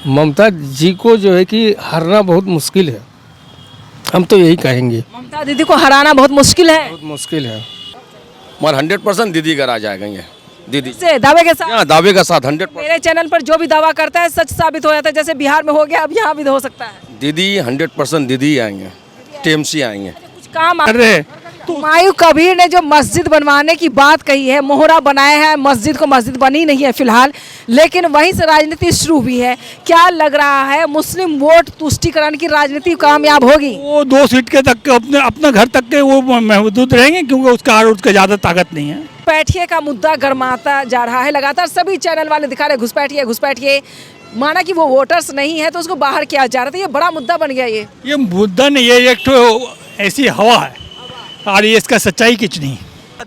ममता जी को जो है कि हराना बहुत मुश्किल है, हम तो यही कहेंगे। ममता दीदी को हराना बहुत मुश्किल है। बहुत मुश्किल है। मगर 100% दीदी घर आ जाएगा ये दीदी से दावे के साथ दावे का साथ 100%। मेरे चैनल पर जो भी दावा करता है सच साबित हो जाता है, जैसे बिहार में हो गया अब यहाँ भी हो सकता है। दीदी 100% दीदी आएंगे, टीएमसी आएंगे। कुछ काम हुमायूं कबीर ने जो मस्जिद बनवाने की बात कही है, मोहरा बनाया है मस्जिद को, मस्जिद बनी नहीं है फिलहाल, लेकिन वहीं से राजनीति शुरू हुई है। क्या लग रहा है मुस्लिम वोट तुष्टीकरण की राजनीति कामयाब होगी? वो 2 सीट के तक अपने घर तक के वो महदूद रहेंगे, क्योंकि उसका ज़्यादा ताकत नहीं है। घुसपैठिए का मुद्दा गर्माता जा रहा है, लगातार सभी चैनल वाले दिखा रहे घुसपैठिए घुसपैठिए, माना कि वो वोटर्स नहीं है तो उसको बाहर किया जा रहा था। ये बड़ा मुद्दा बन गया। ये मुद्दा नहीं, ये एक तो ऐसी हवा है और ये इसका सच्चाई कुछ नहीं।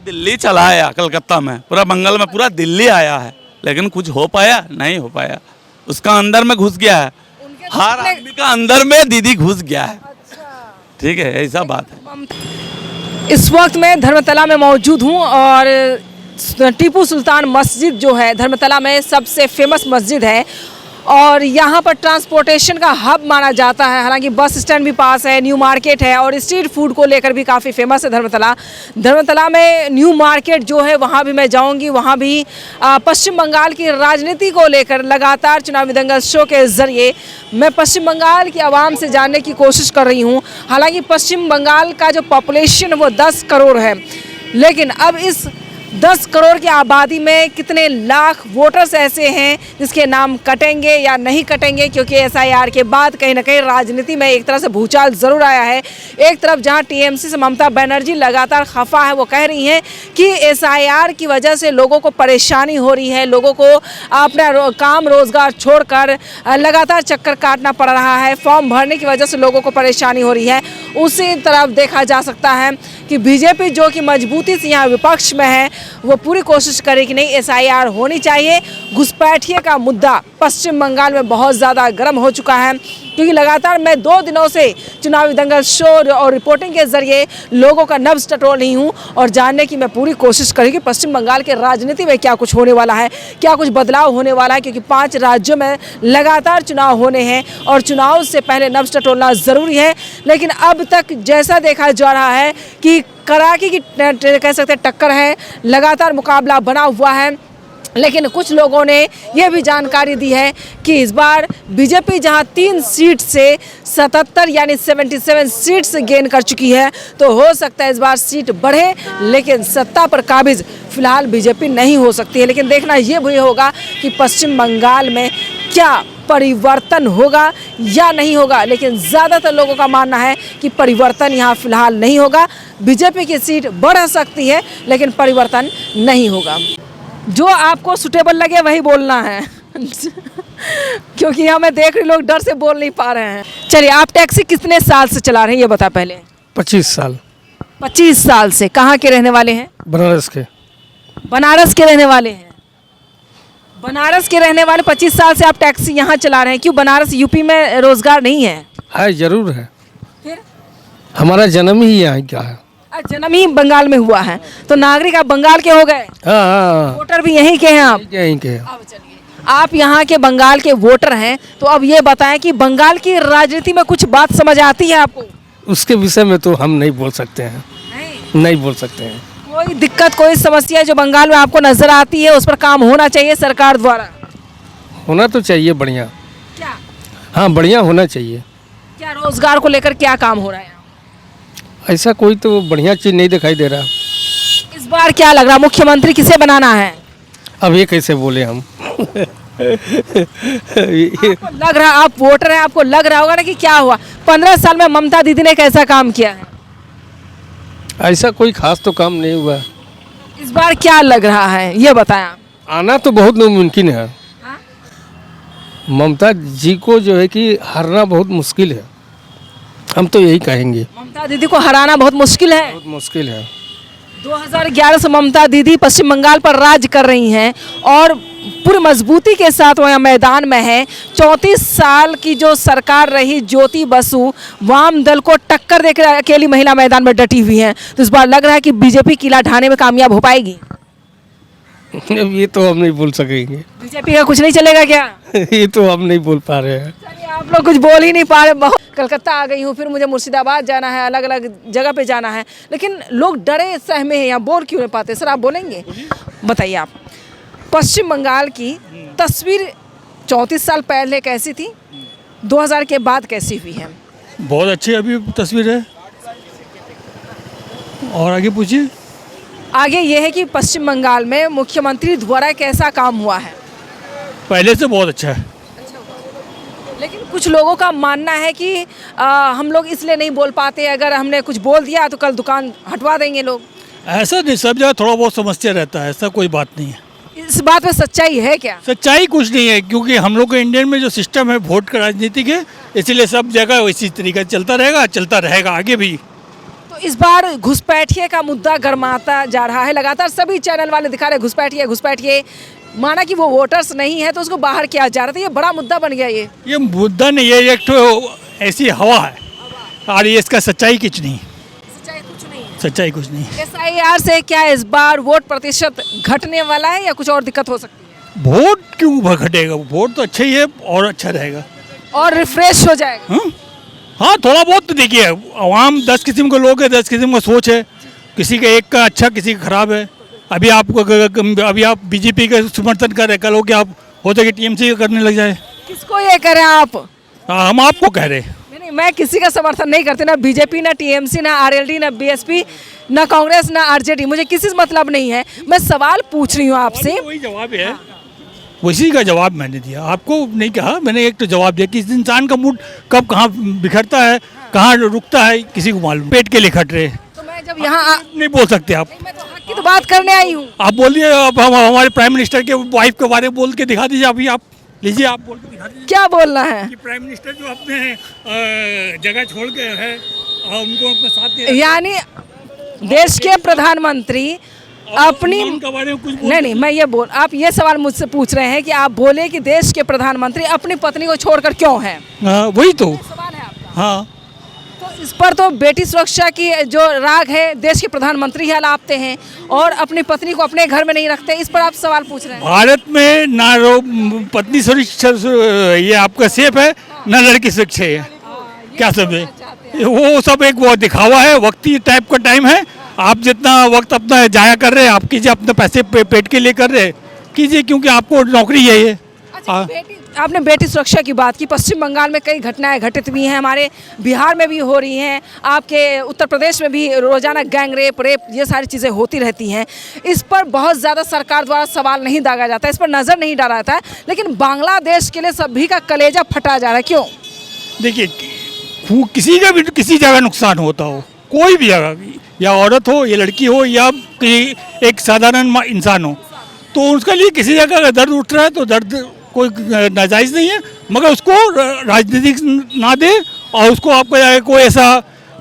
दिल्ली चला आया, कलकत्ता में पूरा बंगाल में पूरा दिल्ली आया है, लेकिन कुछ हो पाया नहीं हो पाया। उसका अंदर में घुस गया है, हर आदमी का अंदर में दीदी घुस गया है। ठीक है, ऐसा बात है। इस वक्त मैं धर्मतला में मौजूद हूँ और टीपू सुल्तान मस्जिद जो है धर्मतला में सबसे फेमस मस्जिद है और यहाँ पर ट्रांसपोर्टेशन का हब माना जाता है। हालांकि बस स्टैंड भी पास है, न्यू मार्केट है और स्ट्रीट फूड को लेकर भी काफ़ी फेमस है धर्मतला। धर्मतला में न्यू मार्केट जो है वहाँ भी मैं जाऊँगी, वहाँ भी पश्चिम बंगाल की राजनीति को लेकर लगातार चुनावी दंगल शो के ज़रिए मैं पश्चिम बंगाल की आवाम से जानने की कोशिश कर रही हूँ। हालाँकि पश्चिम बंगाल का जो पॉपुलेशन वो 10 करोड़ है, लेकिन अब इस 10 करोड़ की आबादी में कितने लाख वोटर्स ऐसे हैं जिसके नाम कटेंगे या नहीं कटेंगे, क्योंकि एसआईआर के बाद कहीं ना कहीं राजनीति में एक तरह से भूचाल ज़रूर आया है। एक तरफ जहां टीएमसी से ममता बनर्जी लगातार खफा है, वो कह रही हैं कि एसआईआर की वजह से लोगों को परेशानी हो रही है, लोगों को अपना काम रोज़गार छोड़कर लगातार चक्कर काटना पड़ रहा है, फॉर्म भरने की वजह से लोगों को परेशानी हो रही है। उसी तरफ देखा जा सकता है कि बीजेपी जो कि मजबूती से यहाँ विपक्ष में है, वो पूरी कोशिश करे कि नहीं एसआईआर होनी चाहिए। घुसपैठिए का मुद्दा पश्चिम बंगाल में बहुत ज़्यादा गर्म हो चुका है, क्योंकि लगातार मैं 2 दिनों से चुनावी दंगल शो और रिपोर्टिंग के जरिए लोगों का नब्ज़ टटोल रही हूँ और जानने की मैं पूरी कोशिश करूँ कि पश्चिम बंगाल के राजनीति में क्या कुछ होने वाला है, क्या कुछ बदलाव होने वाला है, क्योंकि 5 राज्यों में लगातार चुनाव होने हैं और चुनाव से पहले नब्ज़ टटोलना ज़रूरी है। लेकिन अब तक जैसा देखा जा रहा है कि कड़ाके की कह सकते हैं टक्कर है, लगातार मुकाबला बना हुआ है। लेकिन कुछ लोगों ने यह भी जानकारी दी है कि इस बार बीजेपी जहां 3 सीट से 77 यानी 77 सीट्स गेन कर चुकी है, तो हो सकता है इस बार सीट बढ़े, लेकिन सत्ता पर काबिज फिलहाल बीजेपी नहीं हो सकती है। लेकिन देखना ये भी होगा कि पश्चिम बंगाल में क्या परिवर्तन होगा या नहीं होगा। लेकिन ज़्यादातर लोगों का मानना है कि परिवर्तन यहाँ फिलहाल नहीं होगा। बीजेपी की सीट बढ़ सकती है लेकिन परिवर्तन नहीं होगा। जो आपको सुटेबल लगे वही बोलना है क्योंकि यहाँ मैं देख रही लोग डर से बोल नहीं पा रहे हैं। चलिए, आप टैक्सी कितने साल से चला रहे हैं ये बता पहले। 25 साल। 25 साल से। कहाँ के रहने वाले हैं? बनारस के। बनारस के रहने वाले हैं। बनारस के रहने वाले 25 साल से आप टैक्सी यहाँ चला रहे हैं, क्यों? बनारस यूपी में रोजगार नहीं है? जरूर है, फिर हमारा जन्म ही यहाँ का है। जन्म ही बंगाल में हुआ है तो नागरिक आप बंगाल के हो गए। हाँ, वोटर भी यहीं के हैं आप? यहीं के। अब चलिए, आप यहाँ के बंगाल के वोटर हैं, तो अब ये बताएं कि बंगाल की राजनीति में कुछ बात समझ आती है आपको? उसके विषय में तो हम नहीं बोल सकते हैं, नहीं बोल सकते हैं। कोई दिक्कत, कोई समस्या जो बंगाल में आपको नजर आती है उस पर काम होना चाहिए सरकार द्वारा? होना तो चाहिए बढ़िया। क्या? हाँ, बढ़िया होना चाहिए। क्या रोजगार को लेकर क्या काम हो रहा है? ऐसा कोई तो बढ़िया चीज़ नहीं दिखाई दे रहा। इस बार क्या लग रहा, मुख्यमंत्री किसे बनाना है? अब ये कैसे बोले हम आपको लग रहा, आप वोटर हैं, आपको लग रहा होगा ना कि क्या हुआ 15 साल में ममता दीदी ने कैसा काम किया है? ऐसा कोई खास तो काम नहीं हुआ। इस बार क्या लग रहा है ये बताएं आप। आना तो बहुत मुमकिन है। हाँ? ममता जी को जो है कि हराना बहुत मुश्किल है, हम तो यही कहेंगे। ममता दीदी को हराना बहुत मुश्किल है? बहुत मुश्किल है। 2011 से ममता दीदी पश्चिम बंगाल पर राज कर रही हैं और पूरी मजबूती के साथ वो यहाँ मैदान में है। 34 साल की जो सरकार रही ज्योति बसु वाम दल को टक्कर देकर अकेली महिला मैदान में डटी हुई हैं, तो इस बार लग रहा है कि बीजेपी किला ढाने में कामयाब हो पाएगी। अब ये तो हम नहीं बोल सकेंगे। बीजेपी का कुछ नहीं चलेगा क्या? ये तो हम नहीं बोल पा रहे हैं। चलिए, आप लोग कुछ बोल ही नहीं पा रहे। बहुत कलकत्ता आ गई हूँ, फिर मुझे मुर्शिदाबाद जाना है, अलग अलग जगह पे जाना है, लेकिन लोग डरे सहमे हैं, यहाँ बोल क्यों नहीं पाते? सर आप बोलेंगे? बताइए आप, पश्चिम बंगाल की तस्वीर 34 साल पहले कैसी थी, 2000 के बाद कैसी हुई है? बहुत अच्छी अभी तस्वीर है। और आगे पूछिए। आगे ये है कि पश्चिम बंगाल में मुख्यमंत्री द्वारा कैसा काम हुआ है? पहले से बहुत अच्छा है। लेकिन कुछ लोगों का मानना है कि हम लोग इसलिए नहीं बोल पाते, अगर हमने कुछ बोल दिया तो कल दुकान हटवा देंगे लोग। ऐसा नहीं, सब जगह थोड़ा बहुत समस्या रहता है, ऐसा कोई बात नहीं है। इस बात में सच्चाई है क्या? सच्चाई कुछ नहीं है, क्योंकि हम लोग के इंडियन में जो सिस्टम है वोट का राजनीतिक है, इसलिए सब जगह इसी तरीके से चलता रहेगा आगे भी। तो इस बार घुसपैठिए का मुद्दा गरमाता जा रहा है, लगातार सभी चैनल वाले दिखा रहे घुसपैठिए, माना कि वो वोटर्स नहीं है तो उसको बाहर किया जा रहा था। ये बड़ा मुद्दा बन गया। ये मुद्दा नहीं है, ये एक तो ऐसी हवा है और ये इसका सच्चाई कुछ नहीं। सच्चाई कुछ नहीं। SIR से क्या इस बार वोट प्रतिशत घटने वाला है या कुछ और दिक्कत हो सकती है? वोट क्यों घटेगा? वोट तो अच्छा ही है और अच्छा रहेगा और रिफ्रेश हो जाएगा। हाँ, थोड़ा बहुत तो देखिए, आवाम 10 किस्म के लोग हैं, 10 किस्म का सोच है, किसी का एक का अच्छा किसी का खराब है। अभी आप बीजेपी का समर्थन कर रहे, कल हो कि आप हो सके TMC का करने लग जाए। किसको ये करें आप? हम आपको कह रहे हैं। नहीं, मैं किसी का समर्थन नहीं करती, ना बीजेपी, ना TMC, ना RLD, ना BSP, ना कांग्रेस, ना RJD, मुझे किसी से मतलब नहीं है। मैं सवाल पूछ रही हूँ आपसे। वही जवाब है, उसी का जवाब मैंने दिया, आपको नहीं कहा। मैंने एक तो जवाब दिया कि इस इंसान का मूड कब कहाँ बिखरता है, कहाँ रुकता है, किसी को मालूम। पेट के लिए खट रहे। तो मैं जब यहाँ नहीं बोल सकते आप। मैं तो हक की तो बात करने आई हूँ। आप बोलिए, अब हम हमारे प्राइम मिनिस्टर के वाइफ के बारे में बोल के दिखा दीजिए। अभी आप लीजिए, आप बोल के दिखा दीजिए। क्या बोलना है? कि प्राइम मिनिस्टर जो अपने जगह छोड़ के है, उनको अपने साथ दे, यानी देश के प्रधानमंत्री अपनी के बारे में कुछ नहीं, मैं ये बोल, आप ये सवाल मुझसे पूछ रहे हैं कि आप बोले कि देश के प्रधानमंत्री अपनी पत्नी को छोड़कर क्यों हैं? वही तो सवाल है आपका। हाँ, तो इस पर तो बेटी सुरक्षा की जो राग है देश के प्रधानमंत्री ही अलापते हैं और अपनी पत्नी को अपने घर में नहीं रखते। इस पर आप सवाल पूछ रहे हैं। भारत में ना पत्नी सुरक्षा ये आपका सेफ है, ना लड़की सुरक्षा है। क्या सब है वो? सब एक वो दिखावा है, वक्ती टाइप का टाइम है। आप जितना वक्त अपना जाया कर रहे हैं, आप कीजिए, अपने पैसे पेट के लिए कर रहे कीजिए, क्योंकि आपको नौकरी है ये। आपने बेटी सुरक्षा की बात की। पश्चिम बंगाल में कई घटनाएं घटित हुई हैं, हमारे बिहार में भी हो रही हैं, आपके उत्तर प्रदेश में भी रोजाना गैंग रेप ये सारी चीज़ें होती रहती हैं। इस पर बहुत ज़्यादा सरकार द्वारा सवाल नहीं दागा जाता, इस पर नज़र नहीं डाला जाता है, लेकिन बांग्लादेश के लिए सभी का कलेजा फटा जा रहा है। क्यों? देखिए, किसी का भी किसी जगह नुकसान होता हो, कोई भी जगह, या औरत हो या लड़की हो या एक साधारण इंसान हो, तो उसके लिए किसी जगह अगर दर्द उठ रहा है तो दर्द कोई नाजायज़ नहीं है, मगर उसको राजनीतिक ना दे और उसको आपको कोई ऐसा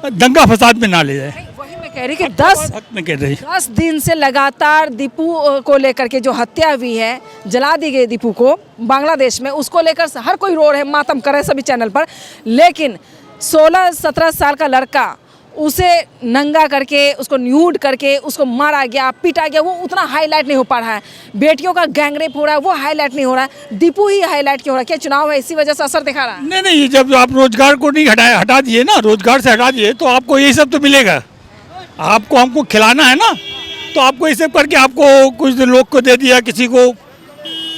दंगा फसाद में ना ले जाए। वही मैं कह रही कि 10 दिन से लगातार दीपू को लेकर के जो हत्या हुई है, जला दी गई दीपू को बांग्लादेश में, उसको लेकर हर कोई रो रहे, मातम कर रहे सभी चैनल पर, लेकिन 16-17 साल का लड़का, उसे नंगा करके, उसको न्यूड करके उसको मारा गया, पीटा गया, वो उतना हाईलाइट नहीं हो पा रहा है। बेटियों का गैंगरेप हो रहा है, वो हाईलाइट नहीं हो रहा है। दीपू ही हाईलाइट क्यों हो रहा है? क्या चुनाव है इसी वजह से असर दिखा रहा है? नहीं, जब आप रोजगार को नहीं हटा दिए ना, रोजगार से हटा दिए, तो आपको यही सब तो मिलेगा। आपको हमको खिलाना है ना, तो आपको ये सब करके आपको कुछ लोग को दे दिया, किसी को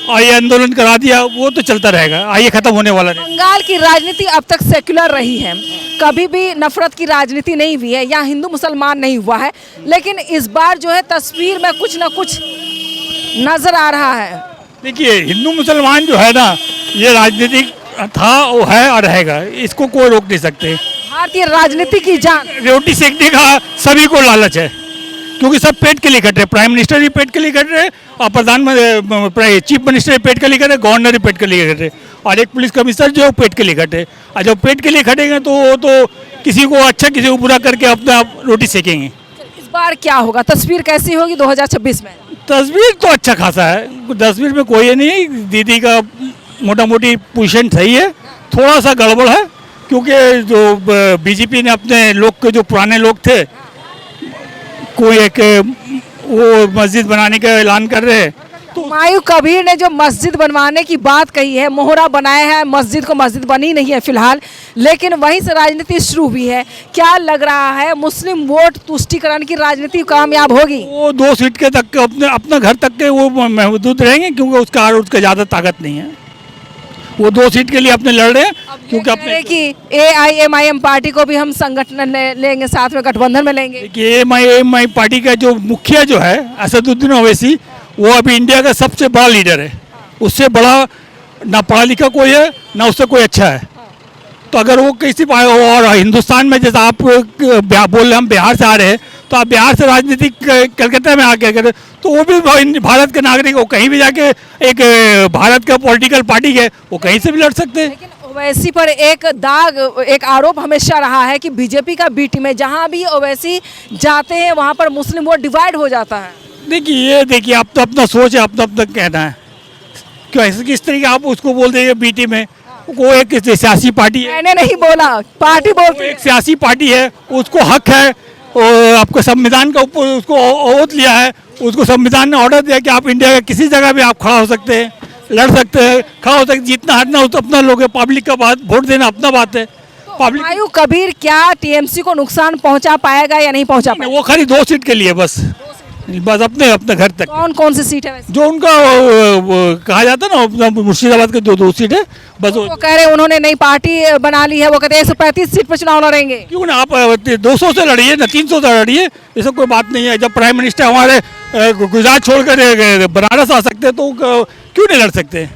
और ये आंदोलन करा दिया, वो तो चलता रहेगा, आइए खत्म होने वाला नहीं। बंगाल की राजनीति अब तक सेक्युलर रही है, कभी भी नफरत की राजनीति नहीं हुई है, यहाँ हिंदू मुसलमान नहीं हुआ है, लेकिन इस बार जो है तस्वीर में कुछ ना कुछ नजर आ रहा है। देखिए, हिंदू मुसलमान जो है ना, ये राजनीतिक था, वो है और रहेगा, इसको कोई रोक नहीं सकते। भारतीय राजनीति की जान, रोटी सेकने का सभी को लालच है, क्योंकि सब पेट के लिए कट रहे। प्राइम मिनिस्टर भी पेट के लिए कट रहे और प्रधानमंत्री चीफ मिनिस्टर भी पेट के लिए कट रहे, गवर्नर भी पेट के लिए कट रहे, और एक पुलिस कमिश्नर जो है पेट के लिए कट रहे। और जब पेट के लिए कटेंगे तो वो तो किसी को अच्छा किसी को बुरा करके अपना रोटी सेकेंगे। इस बार क्या होगा? तस्वीर कैसी होगी 2026 में? तस्वीर तो अच्छा खासा है, तस्वीर में कोई नहीं। दीदी का मोटा मोटी पोजीशन सही है, थोड़ा सा गड़बड़ है, क्योंकि जो बीजेपी ने अपने लोग के जो पुराने लोग थे, कोई एक वो मस्जिद बनाने का ऐलान कर रहे हैं, हुमायूं कबीर ने जो मस्जिद बनवाने की बात कही है, मोहरा बनाया है मस्जिद को, मस्जिद बनी नहीं है फिलहाल, लेकिन वहीं से राजनीति शुरू हुई है। क्या लग रहा है मुस्लिम वोट तुष्टीकरण की राजनीति कामयाब होगी? वो 2 सीट के तक अपने घर तक के वो महदूद रहेंगे, क्योंकि उसका ज़्यादा ताकत नहीं है। वो 2 सीट के लिए अपने लड़ रहे हैं, क्योंकि अपने कि AIMIM पार्टी को भी हम संगठन लेंगे, साथ में गठबंधन में लेंगे। देखिए AIMIM पार्टी का जो मुखिया जो है असदुद्दीन ओवैसी, वो अभी इंडिया का सबसे बड़ा लीडर है। उससे बड़ा ना पढ़ा लिखा कोई है, ना उससे कोई अच्छा है। तो अगर वो किसी और हिंदुस्तान में, जैसा आप बोल रहे हम बिहार से आ रहे हैं, तो आप बिहार से राजनीति कलकत्ता में आके करें, तो वो भी भारत के नागरिक, वो कहीं भी जाके एक भारत का पॉलिटिकल पार्टी है, वो कहीं से भी लड़ सकते हैं। लेकिन ओवैसी पर एक दाग, एक आरोप हमेशा रहा है कि बीजेपी का बी टीम है, जहाँ भी ओवैसी जाते हैं वहाँ पर मुस्लिम वोट डिवाइड हो जाता है। देखिए आप तो अपना सोच है, अपना कहना है। क्यों ऐसे किस तरीके आप उसको बोल देंगे बीटी में? वो एक सियासी पार्टी है। मैंने नहीं बोला, पार्टी बोलती है। एक सियासी पार्टी है, उसको हक है, और आपको संविधान का ऊपर उसको ओथ लिया है, उसको संविधान ने ऑर्डर दिया कि आप इंडिया के किसी जगह भी आप खड़ा हो सकते हैं, लड़ सकते हैं, खड़ा हो सकते हैं। जितना हटना हो तो अपना लोग है, पब्लिक का बात, वोट देना अपना बात है। पब्लिक हुमायूं कबीर क्या टीएमसी को नुकसान पहुंचा पाएगा या नहीं पहुंचा पाएगा? वो खाली 2 सीट के लिए बस अपने घर तक। कौन कौन सी सीट है वैसे? जो उनका वो कहा जाता है ना, अपना मुर्शिदाबाद के 2 सीट है बस। वो कह रहे हैं उन्होंने नई पार्टी बना ली है, वो कहते हैं 135 सीट पर चुनाव लड़ेंगे। क्यों ना आप 200 से लड़िए ना 300 से लड़िए, ये सब कोई बात नहीं है। जब प्राइम मिनिस्टर हमारे गुजरात छोड़कर बनारस आ सकते हैं, तो क्यों नहीं लड़ सकते?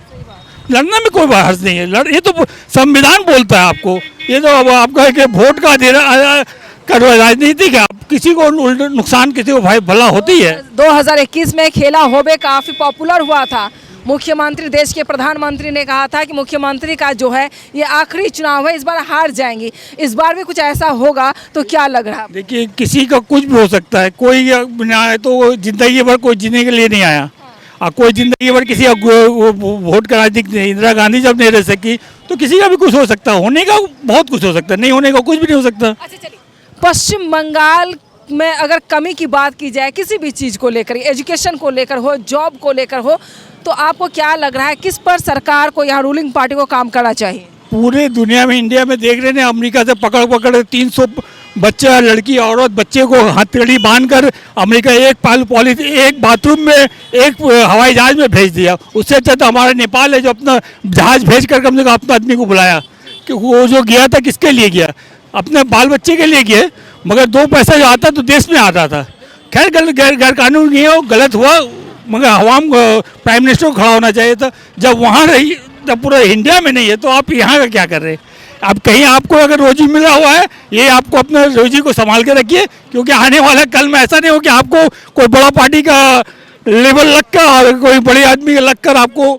लड़ने में कोई हर्ज नहीं है। ये तो संविधान बोलता है आपको। ये तो अब आपका है कि वोट का राजनीति का किसी को नुकसान, किसी को भाई भला होती है। 2021 में खेला होबे काफी पॉपुलर हुआ था। मुख्यमंत्री, देश के प्रधानमंत्री ने कहा था कि मुख्यमंत्री का जो है ये आखिरी चुनाव है, इस बार हार जाएंगी। इस बार भी कुछ ऐसा होगा तो क्या लग रहा है? देखिए किसी का कुछ भी हो सकता है। कोई आए तो जिंदगी भर कोई जीने के लिए नहीं आया, और कोई जिंदगी भर किसी वोट का राजनीति नहीं। इंदिरा गांधी जब नहीं रह सकी, तो किसी का भी कुछ हो सकता है। होने का बहुत कुछ हो सकता है, नहीं होने का कुछ भी नहीं हो सकता। अच्छा चलिए, पश्चिम बंगाल में अगर कमी की बात की जाए किसी भी चीज़ को लेकर, एजुकेशन को लेकर हो, जॉब को लेकर हो, तो आपको क्या लग रहा है किस पर सरकार को, यहाँ रूलिंग पार्टी को काम करना चाहिए? पूरे दुनिया में, इंडिया में देख रहे हैं, अमेरिका से पकड़ 300 बच्चा, लड़की, औरत, बच्चे को हथकड़ी बांधकर अमेरिका एक बाथरूम में, एक हवाई जहाज में भेज दिया। उससे अच्छा तो हमारा नेपाल है, जो अपना जहाज भेज कर कम से कम अपना आदमी को बुलाया। कि वो जो गया था किसके लिए गया? अपने बाल बच्चे के लिए गए, मगर 2 पैसा जो आता तो देश में आता था। खैर गैर कानून गए हो, गलत हुआ, मगर अवाम प्राइम मिनिस्टर को खड़ा होना चाहिए था। जब वहाँ रही, जब पूरा इंडिया में नहीं है, तो आप यहाँ का क्या कर रहे हैं? अब कहीं आपको अगर रोजी मिला हुआ है, ये आपको अपना रोजी को संभाल के रखिए, क्योंकि आने वाला कल में ऐसा नहीं हो कि आपको कोई बड़ा पार्टी का लेवल लग कर और कोई बड़े आदमी का लग कर आपको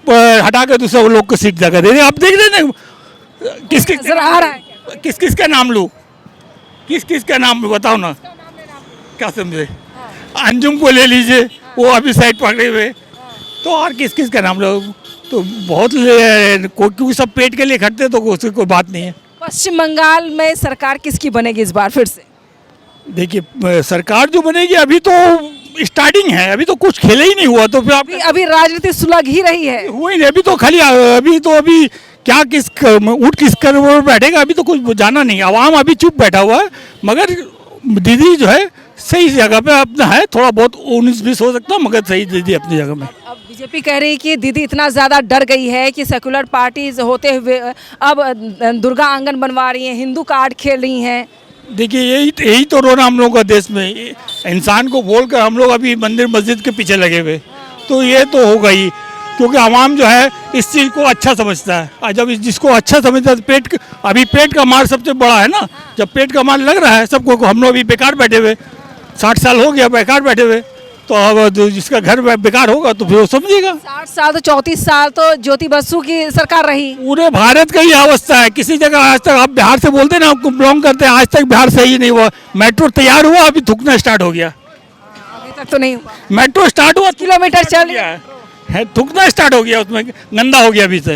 हटा कर दूसरे लोग को सीट जगह दे रहे। आप देख रहे हैं किस किस का नाम लूँ, किस का नाम बताओ ना, क्या समझे? अंजुम को ले लीजिए, वो अभी साइड पकड़े हुए, तो और किस का नाम लो? तो बहुत क्योंकि सब पेट के लिए खटते, तो उसकी कोई बात नहीं है। पश्चिम बंगाल में सरकार किसकी बनेगी इस बार फिर से? देखिए सरकार जो बनेगी, अभी तो स्टार्टिंग है, अभी तो कुछ खेले ही नहीं हुआ, तो फिर आप अभी राजनीति सुलग ही रही है। हुई नहीं, अभी तो खाली अभी क्या ऊँट किस कर बैठेगा, अभी तो कुछ जाना नहीं। आवाम अभी चुप बैठा हुआ है, मगर दीदी जो है सही जगह पे अपना है। थोड़ा बहुत 19-20 हो सकता है, मगर सही दीदी अपनी जगह में। अब बीजेपी कह रही है कि दीदी इतना ज़्यादा डर गई है कि सेकुलर पार्टीज होते हुए अब दुर्गा आंगन बनवा रही हैं, हिंदू कार्ड खेल रही हैं। देखिए यही तो रोना हम लोगों का देश में। इंसान को बोल कर हम लोग अभी मंदिर मस्जिद के पीछे लगे हुए, तो ये तो होगा ही, क्योंकि आवाम जो है इस चीज़ को अच्छा समझता है। और जब जिसको अच्छा समझता है, अभी पेट का मार सबसे बड़ा है ना। जब पेट का मार लग रहा है सबको, हम लोग अभी बेकार बैठे हुए, 60 साल हो गया बेकार बैठे हुए, तो अब जिसका घर बेकार होगा तो फिर वो समझेगा। 60 साल तो 34 साल तो ज्योति बसु की सरकार रही। पूरे भारत का ही अवस्था है। किसी जगह आज तक, आप बिहार से बोलते हैं ना, आपको बिलोंग करते हैं, आज तक बिहार सही नहीं हुआ। मेट्रो तैयार हुआ, अभी थूकना स्टार्ट हो गया। अभी तक तो नहीं हुआ। मेट्रो स्टार्ट हुआ, किलोमीटर चल गया है, थूकना स्टार्ट हो गया, उसमें गंदा हो गया अभी से।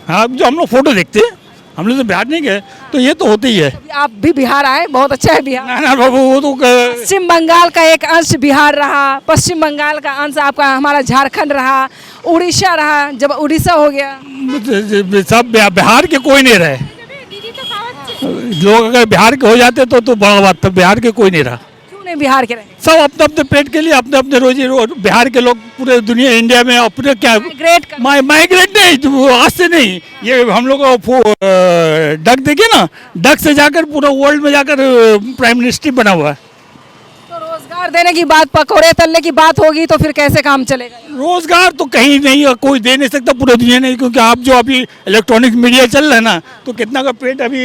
हाँ, जो हम लोग फोटो देखते हैं, हम लोग तो बिहार नहीं गए, तो ये तो होते ही है। अभी आप भी बिहार आए, बहुत अच्छा है बिहार। ना बाबू, वो तो पश्चिम बंगाल का एक अंश बिहार रहा, पश्चिम बंगाल का अंश आपका हमारा झारखंड रहा, उड़ीसा रहा। जब उड़ीसा हो गया, सब बिहार के कोई नहीं रहे। लोग अगर बिहार के हो जाते तो बड़ा बात था। बिहार के कोई नहीं रहा। क्यों नहीं बिहार के रहे? सब अपने अपने पेट के लिए, अपने अपने बिहार के लोग पूरे दुनिया इंडिया में अपने क्या माइग्रेट नहीं, तो आज से नहीं। ये हम लोग डक देखिए ना, डक से जाकर पूरा वर्ल्ड में जाकर प्राइम मिनिस्टर बना हुआ है। तो रोजगार देने की बात, पकौड़े तलने की बात होगी तो फिर कैसे काम चलेगा? रोजगार तो कहीं नहीं है, कोई दे नहीं सकता पूरी दुनिया नहीं, क्योंकि आप जो अभी इलेक्ट्रॉनिक मीडिया चल रहा है ना, तो कितना का पेट अभी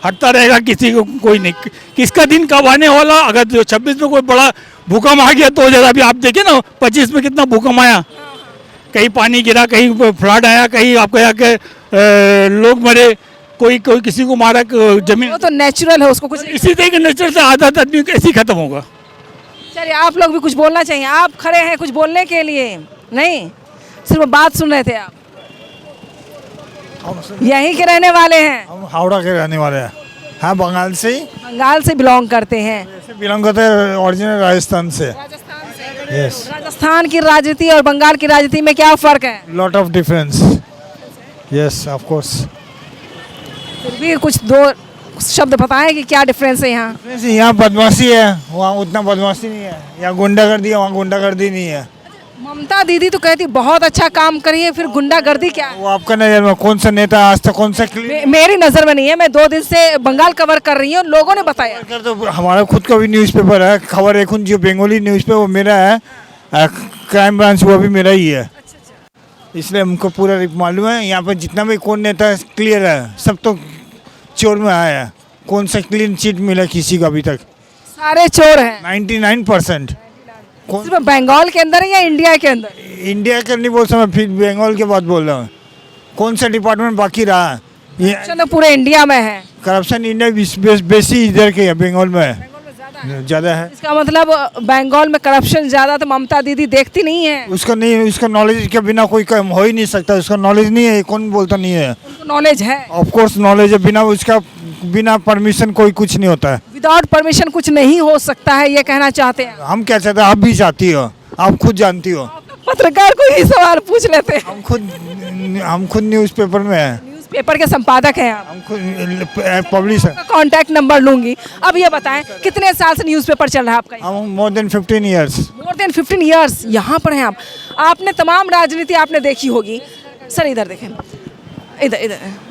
हटता रहेगा, किसी को कोई नहीं। किसका दिन कब आने वाला, अगर 26 में कोई बड़ा भूकंप आ गया तो जरा अभी आप देखें ना, 25 में कितना भूकंप आया, कहीं पानी गिरा, कहीं फ्लड आया, कहीं आपको जाके लोग मरे, कोई किसी को मारा, जमीन। वो तो नेचुरल है, उसको कुछ नहीं। इसी तरह के नेचर से आधा आदमी कैसे खत्म होगा। चलिए, आप लोग भी कुछ बोलना चाहिए। आप खड़े हैं कुछ बोलने के लिए, नहीं सिर्फ बात सुन रहे थे आप? यहीं के रहने वाले हैं? हम हावड़ा के रहने वाले हैं। हाँ, बंगाल से ही बंगाल से बिलोंग करते हैं? बिलोंग करते हैं, ओरिजिनल राजस्थान से। यस। राजस्थान की राजनीति और बंगाल की राजनीति में क्या फर्क है? Lot of difference. Yes, of course. फिर भी कुछ दो शब्द बताएं कि क्या डिफरेंस है यहाँ? यहाँ बदमाशी है, वहाँ उतना बदमाशी नहीं है। यहाँ गुंडागर्दी है, वहाँ गुंडागर्दी नहीं है। ममता दीदी तो कहती बहुत अच्छा काम करिए, फिर गुंडागर्दी क्या है? वो आपका नजर में कौन सा नेता आज तक कौन सा मेरी नजर में नहीं है। मैं 2 दिन से बंगाल कवर कर रही हूँ, लोगों ने बताया। तो हमारा खुद का भी न्यूज़पेपर है, खबर एक जो बंगाली न्यूज़पेपर, वो मेरा है। क्राइम ब्रांच वो भी मेरा ही है, इसलिए हमको पूरा मालूम है। यहाँ पर जितना भी कौन नेता क्लियर है, सब तो चोर में आया है। कौन सा क्लीन चिट मिला किसी को अभी तक? सारे चोर हैं। 99%। सिर्फ बंगाल के अंदर है या इंडिया के अंदर? इंडिया का नहीं बोल सकता, मैं फिर बंगाल के बात बोल रहा हूँ। कौन सा डिपार्टमेंट बाकी रहा है? ये करप्शन तो पूरे इंडिया में है। करप्शन इंडिया बेसी इधर के है, बंगाल में है, ज़्यादा है। इसका मतलब बंगाल में करप्शन ज़्यादा तो ममता दीदी देखती नहीं है। उसका नहीं, उसका नॉलेज के बिना कोई काम हो ही नहीं सकता। उसका नॉलेज नहीं है, कौन बोलता नहीं है? नॉलेज है, ऑफ कोर्स नॉलेज है। बिना उसका, बिना परमिशन कोई कुछ नहीं होता है। विदाउट परमिशन कुछ नहीं हो सकता है, ये कहना चाहते हैं? हम क्या चाहते हैं, आप भी चाहती हो, आप खुद जानती हो। पत्रकार को ही सवाल पूछ लेते हैं। हम खुद न्यूज़पेपर में है, न्यूज़पेपर के संपादक हैं आप? हम खुद पब्लिशर। कांटेक्ट नंबर लूंगी। अब ये बताएं, कितने साल से न्यूज़पेपर चल रहा है आपका? हम more than 15 years. More than 15 years यहाँ पर हैं आप। आपने तमाम राजनीति आपने देखी होगी। सर इधर देखें, इधर इधर।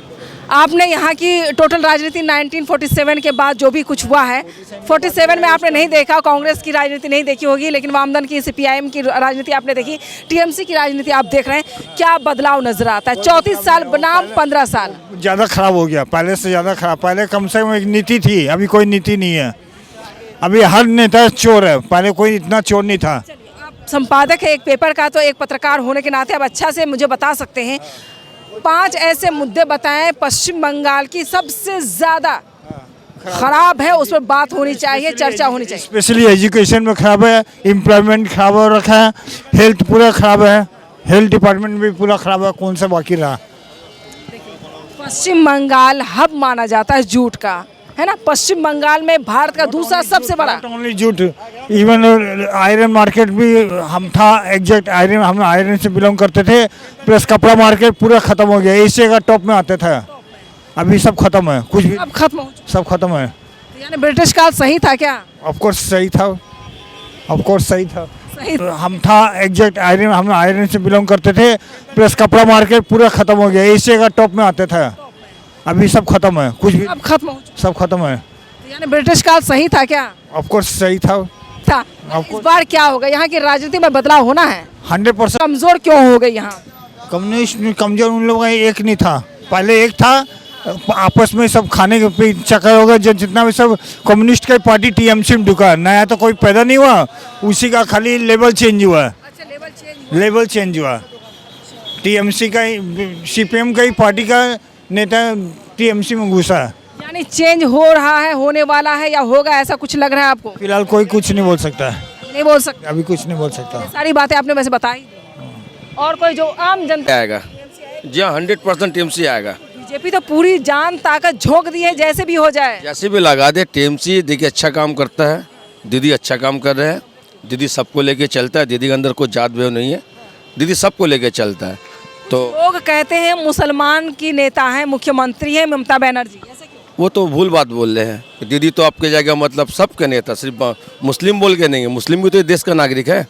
आपने यहाँ की टोटल राजनीति 1947 के बाद जो भी कुछ हुआ है, 47 में आपने नहीं देखा, कांग्रेस की राजनीति नहीं देखी होगी, लेकिन वामदल की, CPIM की राजनीति आपने देखी, TMC की राजनीति आप देख रहे हैं। क्या बदलाव नजर आता है? 34 साल बनाम 15 साल। ज़्यादा खराब हो गया, पहले से ज़्यादा खराब। पहले कम से कम एक नीति थी, अभी कोई नीति नहीं है। अभी हर नेता चोर है, पहले कोई इतना चोर नहीं था। संपादक है एक पेपर का, तो एक पत्रकार होने के नाते अब अच्छा से मुझे बता सकते हैं, 5 ऐसे मुद्दे बताएं पश्चिम बंगाल की सबसे ज़्यादा खराब है, उस पर बात होनी चाहिए, चर्चा होनी चाहिए। स्पेशली एजुकेशन में खराब है, एम्प्लॉयमेंट खराब हो रखा है, हेल्थ पूरा खराब है, हेल्थ डिपार्टमेंट भी पूरा खराब है। कौन सा बाकी रहा? पश्चिम बंगाल हब माना जाता है जूट का, है ना? पश्चिम बंगाल में भारत का दूसरा सबसे बड़ा only jute, even iron market भी हम था, एग्जैक्ट आयरन, हम आयरन से बिलोंग करते थे। प्लस कपड़ा मार्केट पूरा खत्म हो गया, एशिया का टॉप में आते थे, अभी सब खत्म है। कुछ भी अब खत्म हो चुका। सब खत्म है। यानी ब्रिटिश काल सही था क्या? ऑफ कोर्स सही था, ऑफ कोर्स सही था। सही हम था, एग्जैक्ट आयरन, हम आयरन से बिलोंग करते थे। प्लस कपड़ा मार्केट पूरा खत्म हो गया, एशिया का टॉप में आते थे, अभी सब खत्म है। कुछ भी अब खत्म हो चुका। सब खत्म है। यानी ब्रिटिश काल सही था क्या? ऑफ कोर्स सही था। इस बार क्या होगा? यहाँ की राजनीति में बदलाव होना है। 100%। कमजोर क्यों हो गई यहाँ? कम्युनिस्ट कमजोर उन लोगों का एक नहीं था, पहले एक था, आपस में सब खाने के चक्कर होगा। जो जितना भी सब कम्युनिस्ट का पार्टी TMC में ढुका, नया तो कोई पैदा नहीं हुआ, उसी का खाली लेवल चेंज हुआ। अच्छा, लेवल चेंज हुआ। TMC का ही, CPM का ही पार्टी का नेता TMC में घुसा। यानी चेंज हो रहा है, होने वाला है या होगा, ऐसा कुछ लग रहा है आपको? फिलहाल कोई कुछ नहीं बोल सकता है, नहीं बोल सकते, अभी कुछ नहीं बोल सकता। सारी बातें आपने वैसे बताई। और कोई जो आम जनता आएगा जी हाँ, 100% TMC आएगा। बीजेपी तो पूरी जान ताकत झोंक दी है, जैसे भी हो जाए। जैसे भी लगा दे। टीएमसी देखिए अच्छा काम करता है, दीदी अच्छा काम कर रहे हैं, दीदी सबको लेके चलता है, दीदी के अंदर कोई जात भेद नहीं है, दीदी सबको लेके चलता है। तो लोग कहते हैं मुसलमान की नेता है, मुख्यमंत्री है ममता बनर्जी, ऐसे क्यों? वो तो भूल बात बोल रहे हैं। दीदी तो आपके जगह मतलब सबके नेता, सिर्फ मुस्लिम बोल के नहीं है। मुस्लिम भी तो देश का नागरिक है,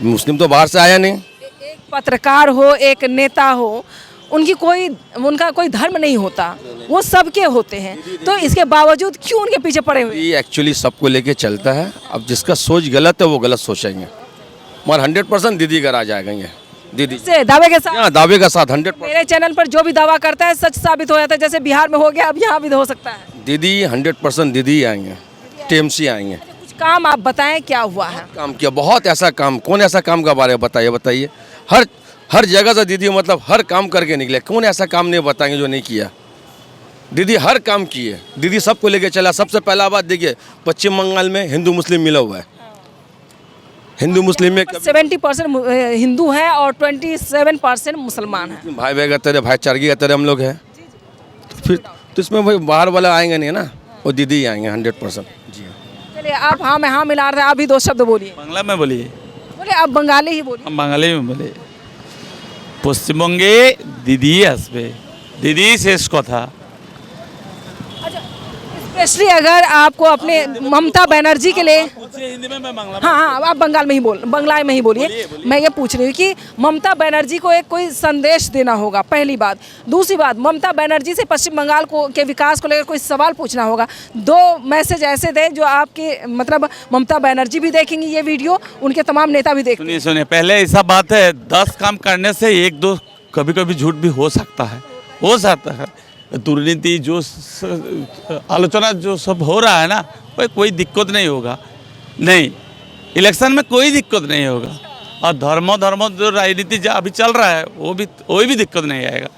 मुस्लिम तो बाहर से आया नहीं। एक पत्रकार हो, एक नेता हो, उनका कोई धर्म नहीं होता, वो सबके होते हैं, तो इसके बावजूद क्यों उनके पीछे पड़े हुए? ये एक्चुअली सबको लेके चलता है। अब जिसका सोच गलत है वो गलत सोचेंगे, मगर 100% दीदी का राज आएगा। ये दीदी से दावे के साथ, यहाँ दावे का साथ 100%। मेरे चैनल पर जो भी दावा करता है सच साबित हो जाता है, जैसे बिहार में हो गया, अब यहाँ भी हो सकता है। दीदी 100% दीदी आएंगे, टीएमसी आएंगे। कुछ काम आप बताएं क्या हुआ है? काम किया बहुत, ऐसा काम, कौन ऐसा काम का बारे में बताइए। हर जगह से दीदी मतलब हर काम करके निकले। कौन ऐसा काम नहीं बताएंगे जो नहीं किया। दीदी हर काम किए, दीदी सबको लेके चला। सबसे पहला बात देखिए, पश्चिम बंगाल में हिंदू मुस्लिम मिला हुआ है। हिंदू मुस्लिम में 70% हिंदू है और 27% मुसलमान है। भाई भाई का तरह, भाईचारगी का तरह हम लोग हैं। तो फिर तो इसमें भाई बाहर वाला आएंगे नहीं ना, वो दीदी ही आएंगे 100%। जी चलिए, आप हाँ में हाँ मिला रहे हैं, आप भी 2 शब्द बोलिए। বাংলা में बोलिए। बोले आप बंगाली ही बोलिए। हम বাঙালি में बोले। পশ্চিমবঙ্গে দিদি আসবে, দিদি শেষ কথা। स्पेशली अगर आपको अपने ममता बनर्जी के लिए, हिंदी में मैं बांग्ला हाँ आप बंगाल में ही बोलिए। मैं ये पूछ रही हूँ कि ममता बनर्जी को एक कोई संदेश देना होगा, पहली बात। दूसरी बात, ममता बनर्जी से पश्चिम बंगाल के विकास को लेकर कोई सवाल पूछना होगा। 2 मैसेज ऐसे दें जो आपके मतलब ममता बनर्जी भी देखेंगी ये वीडियो, उनके तमाम नेता भी देखेंगे। सुनिए, पहले ऐसा बात है, 10 काम करने से 1-2 कभी कभी झूठ भी हो सकता है। दुर्नीति जो आलोचना जो सब हो रहा है ना, भाई कोई दिक्कत नहीं होगा, नहीं इलेक्शन में कोई दिक्कत नहीं होगा। और धर्म जो राजनीति जो अभी चल रहा है वो भी दिक्कत नहीं आएगा,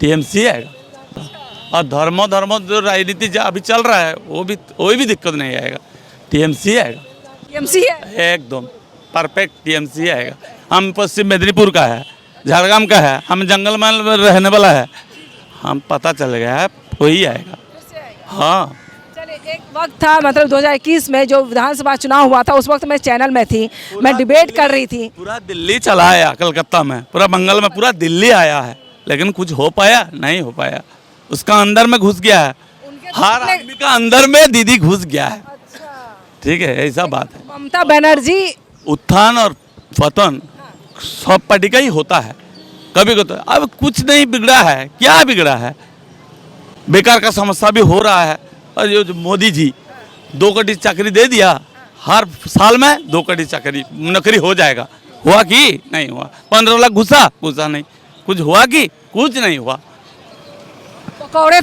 टीएमसी आएगा। और धर्म जो राजनीति जो अभी चल रहा है वो भी दिक्कत नहीं आएगा, टीएमसी आएगा। टीएमसी है एकदम परफेक्ट, टीएमसी आएगा। हम पश्चिम मेदिनीपुर का है, झारग्राम का है, हम जंगल में रहने वाला है, हम पता चल गया है वही आएगा। हाँ चलिए, एक वक्त था मतलब 2021 में जो विधानसभा चुनाव हुआ था, उस वक्त मैं चैनल में थी, मैं डिबेट कर रही थी। पूरा दिल्ली चला आया, कलकत्ता में, पूरा बंगाल में, पूरा दिल्ली आया है, लेकिन कुछ हो पाया नहीं हो पाया। उसका अंदर में घुस गया है, हर आदमी का अंदर में दीदी घुस गया है। ठीक है, ऐसा बात है। ममता बनर्जी, उत्थान और पतन सब पार्टी का ही होता है, कभी को तो। अब कुछ नहीं बिगड़ा है, क्या बिगड़ा है? बेकार का समस्या भी हो रहा है। और जो मोदी जी 2 करोड़ चाकरी दे दिया, हर साल में 2 करोड़ नौकरी हो जाएगा। हुआ कि नहीं हुआ? 15 लाख घुसा नहीं, कुछ हुआ कि कुछ नहीं हुआ। पकौड़े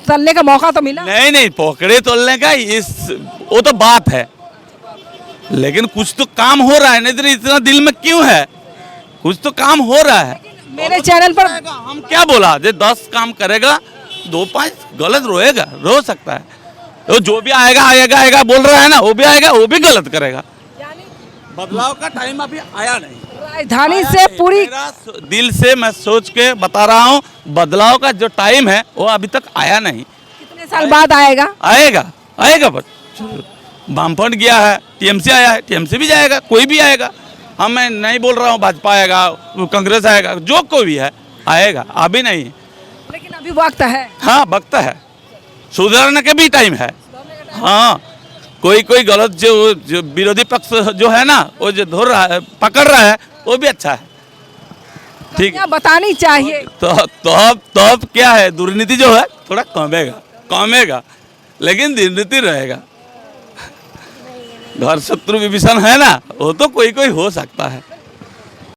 तलने का मौका तो मिला नहीं, पकड़े तोलने का वो तो बात है, लेकिन कुछ तो काम हो रहा है। नहीं तो इतना दिल में क्यों है? कुछ तो काम हो रहा है। मेरे चैनल पर हम क्या बोला, जो 10 काम करेगा 2-5 गलत रो सकता है। तो जो भी आएगा बोल रहा है ना, वो भी आएगा, वो भी गलत करेगा। बदलाव का टाइम अभी आया नहीं। राजधानी से पूरी मेरा दिल से मैं सोच के बता रहा हूँ, बदलाव का जो टाइम है वो अभी तक आया नहीं। कितने साल बाद आएगा? आएगा बस। वामफ्रंट गया है, टीएमसी आया है, टीएमसी भी जाएगा, कोई भी आएगा। हम मैं नहीं बोल रहा हूँ भाजपा आएगा, कांग्रेस आएगा, जो कोई भी है आएगा, अभी नहीं। लेकिन अभी वक्त है। हाँ, वक्त है, सुधारने का भी टाइम है। हाँ, कोई गलत जो विरोधी पक्ष जो है ना, वो जो पकड़ रहा है, वो भी अच्छा है। ठीक है, बतानी चाहिए। तो अब क्या है, दुर्नीति जो है थोड़ा कमेगा, लेकिन दुर्नीति रहेगा। घर शत्रु विभीषण है ना, वो तो कोई हो सकता है।